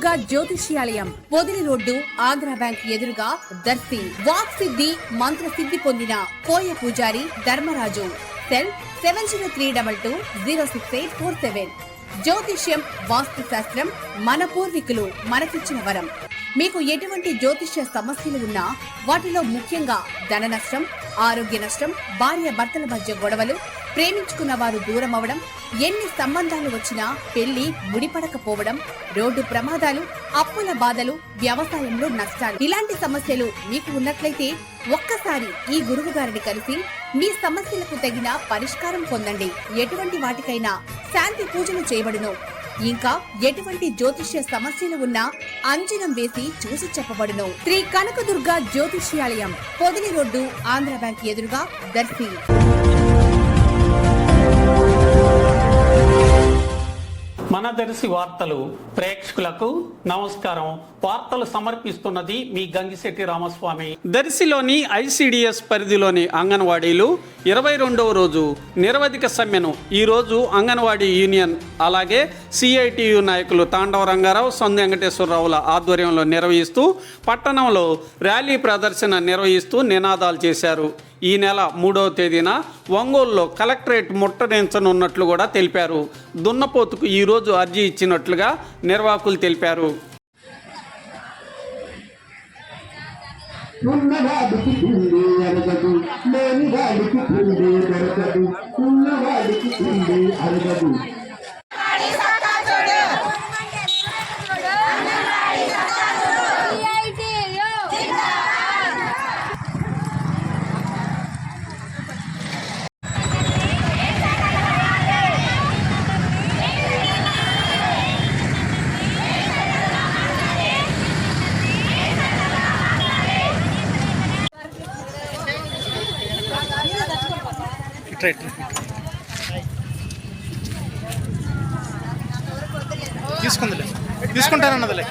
కనకదుర్గ జ్యోతిష్యాలయం, Podili road, Andhra bank ఎదురుగా, Darsi. Walk సిద్ధి, మంత్ర సిద్ధి పొందిన కోయ పూజారి ధర్మరాజు. సెల్ 7032206847. జ్యోతిష్యం, వాస్తు శాస్త్రం మన పూర్వీకులు మనకిచ్చిన వరం. మీకు ఎటువంటి జ్యోతిష్య సమస్యలు ఉన్నా, వాటిలో ముఖ్యంగా ధన నష్టం, ఆరోగ్య నష్టం, భార్య భర్తల మధ్య గొడవలు, ప్రేమించుకున్న వారు దూరం అవడం, ఎన్ని సంబంధాలు వచ్చినా పెళ్లి ముడిపడకపోవడం, రోడ్డు ప్రమాదాలు, అప్పుల బాధలు, వ్యవసాయంలో నష్టాలు, ఇలాంటి సమస్యలు మీకు ఉన్నట్లయితే ఒక్కసారి ఈ గురువు గారిని కలిసి మీ సమస్యలకు తగిన పరిష్కారం పొందండి. ఎటువంటి వాటికైనా శాంతి పూజలు చేయబడును. ఇంకా ఎటువంటి జ్యోతిష్య సమస్యలు ఉన్నా అంజనం వేసి చూసి చెప్పబడును. శ్రీ కనకదుర్గ జ్యోతిష్యాలయం, పొదిలి రోడ్డు, ఆంధ్ర బ్యాంక్ ఎదురుగా, దర్శి. మన దర్శి వార్తలు ప్రేక్షకులకు నమస్కారం. వార్తలు సమర్పిస్తున్నది మీ గంగిశెట్టి రామస్వామి. దర్శిలోని ఐసిడిఎస్ పరిధిలోని అంగన్వాడీలు 22వ రోజు నిరవధిక సమ్మెను ఈరోజు అంగన్వాడీ యూనియన్ అలాగే సిఐటియు నాయకులు తాండవ రంగారావు, సొంద వెంకటేశ్వరరావుల ఆధ్వర్యంలో నిర్వహిస్తూ పట్టణంలో ర్యాలీ ప్రదర్శన నిర్వహిస్తూ నినాదాలు చేశారు. ఈ నెల 3వ తేదీన ఒంగోలులో కలెక్టరేట్ ముట్టడించనున్నట్లు కూడా తెలిపారు. దున్నపోతుకు ఈరోజు అర్జీ ఇచ్చినట్లుగా నిర్వాహకులు తెలిపారు. ఉన్నవాడికి తిండి అరగదు, లేనివాడికి తిండి దొరకదు. ఉన్నవాడికి తిండి అరగదు. తీసుకుంటారన్నదిలే.